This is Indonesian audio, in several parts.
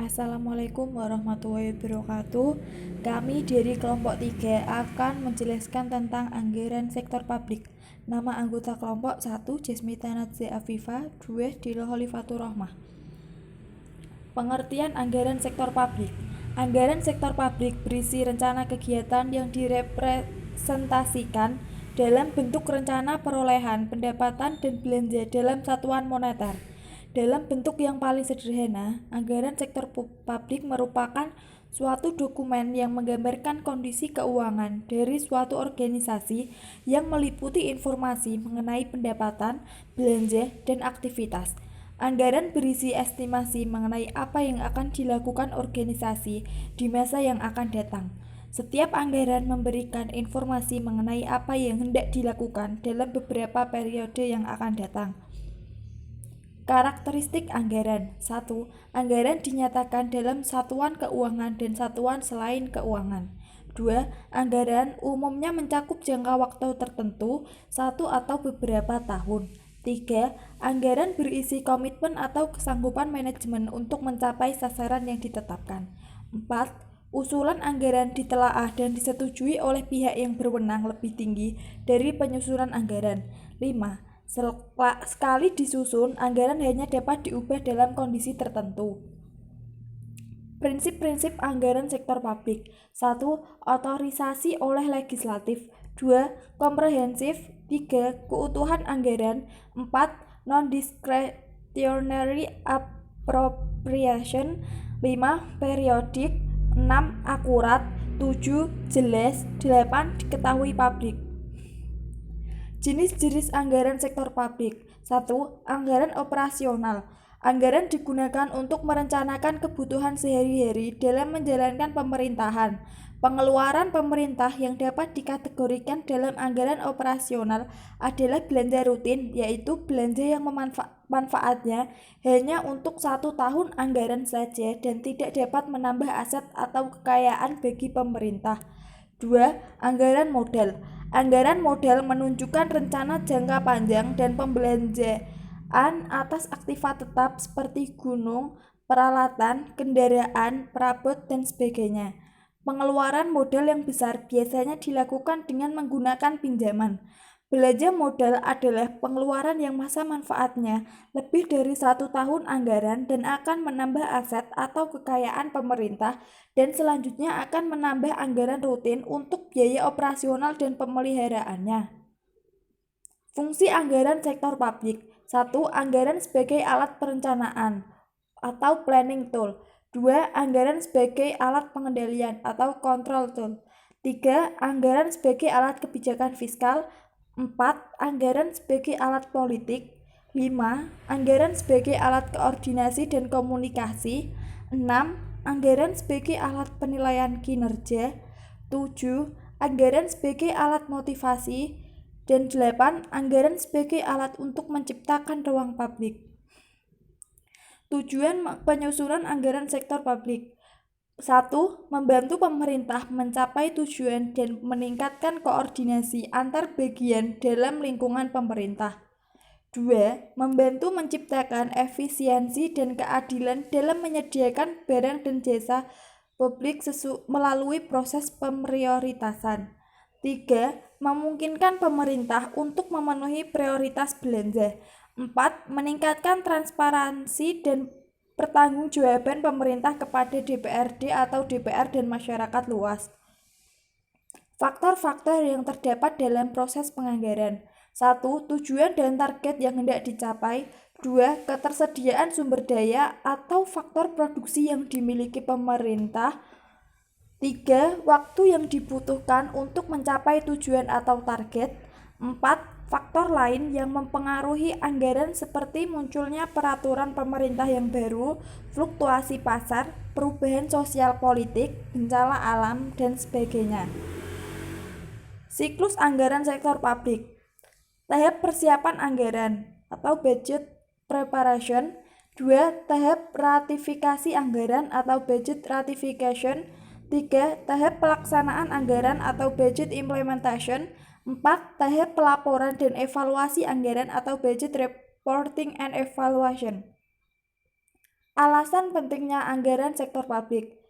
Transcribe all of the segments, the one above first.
Assalamualaikum warahmatullahi wabarakatuh. Kami dari kelompok 3 akan menjelaskan tentang anggaran sektor publik. Nama anggota kelompok 1 Jasmita Nadia Afifa, 2 Dila Khalifatur Rahmah. Pengertian anggaran sektor publik. Anggaran sektor publik berisi rencana kegiatan yang direpresentasikan dalam bentuk rencana perolehan pendapatan dan belanja dalam satuan moneter. Dalam bentuk yang paling sederhana, anggaran sektor publik merupakan suatu dokumen yang menggambarkan kondisi keuangan dari suatu organisasi yang meliputi informasi mengenai pendapatan, belanja, dan aktivitas. Anggaran berisi estimasi mengenai apa yang akan dilakukan organisasi di masa yang akan datang. Setiap anggaran memberikan informasi mengenai apa yang hendak dilakukan dalam beberapa periode yang akan datang. Karakteristik anggaran. 1. Anggaran dinyatakan dalam satuan keuangan dan satuan selain keuangan. 2. Anggaran umumnya mencakup jangka waktu tertentu, 1 atau beberapa tahun. 3. Anggaran berisi komitmen atau kesanggupan manajemen untuk mencapai sasaran yang ditetapkan. 4. Usulan anggaran ditelaah dan disetujui oleh pihak yang berwenang lebih tinggi dari penyusunan anggaran. 5. Sekali disusun, anggaran hanya dapat diubah dalam kondisi tertentu. Prinsip-prinsip anggaran sektor publik. 1. Otorisasi oleh legislatif. 2. Komprehensif. 3. Keutuhan anggaran. 4. Non-discretionary appropriation. 5. Periodik. 6. Akurat. 7. Jelas. 8. Diketahui publik. Jenis-jenis anggaran sektor publik. 1. Anggaran operasional. Anggaran digunakan untuk merencanakan kebutuhan sehari-hari dalam menjalankan pemerintahan. Pengeluaran pemerintah yang dapat dikategorikan dalam anggaran operasional adalah belanja rutin, yaitu belanja yang manfaatnya hanya untuk 1 tahun anggaran saja dan tidak dapat menambah aset atau kekayaan bagi pemerintah. 2. Anggaran modal. Anggaran modal menunjukkan rencana jangka panjang dan pembelanjaan atas aktiva tetap seperti gunung, peralatan, kendaraan, perabot, dan sebagainya. Pengeluaran modal yang besar biasanya dilakukan dengan menggunakan pinjaman. Belanja modal adalah pengeluaran yang masa manfaatnya lebih dari 1 tahun anggaran dan akan menambah aset atau kekayaan pemerintah dan selanjutnya akan menambah anggaran rutin untuk biaya operasional dan pemeliharaannya. Fungsi anggaran sektor publik. 1. Anggaran sebagai alat perencanaan atau planning tool. 2. Anggaran sebagai alat pengendalian atau control tool. 3. Anggaran sebagai alat kebijakan fiskal. 4. Anggaran sebagai alat politik. 5. Anggaran sebagai alat koordinasi dan komunikasi. 6. Anggaran sebagai alat penilaian kinerja. 7. Anggaran sebagai alat motivasi. Dan 8. Anggaran sebagai alat untuk menciptakan ruang publik. Tujuan penyusunan anggaran sektor publik. 1. Membantu pemerintah mencapai tujuan dan meningkatkan koordinasi antar bagian dalam lingkungan pemerintah. 2. Membantu menciptakan efisiensi dan keadilan dalam menyediakan barang dan jasa publik melalui proses pemprioritasan. 3. Memungkinkan pemerintah untuk memenuhi prioritas belanja. 4. Meningkatkan transparansi dan pertanggungjawaban pemerintah kepada DPRD atau DPR dan masyarakat luas. Faktor-faktor yang terdapat dalam proses penganggaran. 1. Tujuan dan target yang hendak dicapai. 2. Ketersediaan sumber daya atau faktor produksi yang dimiliki pemerintah. 3. Waktu yang dibutuhkan untuk mencapai tujuan atau target. 4. Faktor lain yang mempengaruhi anggaran seperti munculnya peraturan pemerintah yang baru, fluktuasi pasar, perubahan sosial politik, bencana alam, dan sebagainya. Siklus anggaran sektor publik. Tahap persiapan anggaran atau budget preparation. 2. Tahap ratifikasi anggaran atau budget ratification. 3. Tahap pelaksanaan anggaran atau budget implementation. 4. Tahap pelaporan dan evaluasi anggaran atau budget reporting and evaluation. Alasan pentingnya anggaran sektor publik.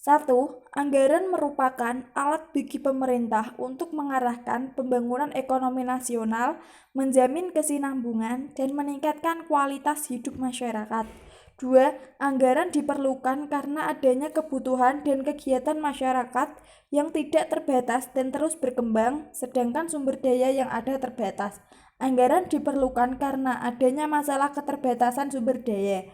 1. Anggaran merupakan alat bagi pemerintah untuk mengarahkan pembangunan ekonomi nasional, menjamin kesinambungan, dan meningkatkan kualitas hidup masyarakat. 2. Anggaran diperlukan karena adanya kebutuhan dan kegiatan masyarakat yang tidak terbatas dan terus berkembang, sedangkan sumber daya yang ada terbatas. Anggaran diperlukan karena adanya masalah keterbatasan sumber daya.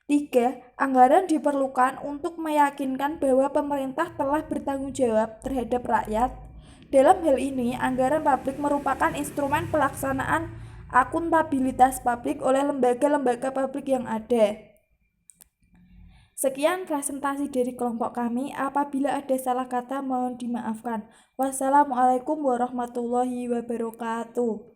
3. Anggaran diperlukan untuk meyakinkan bahwa pemerintah telah bertanggung jawab terhadap rakyat. Dalam hal ini, anggaran publik merupakan instrumen pelaksanaan akuntabilitas publik oleh lembaga-lembaga publik yang ada. Sekian presentasi dari kelompok kami. Apabila ada salah kata, mohon dimaafkan. Wassalamualaikum warahmatullahi wabarakatuh.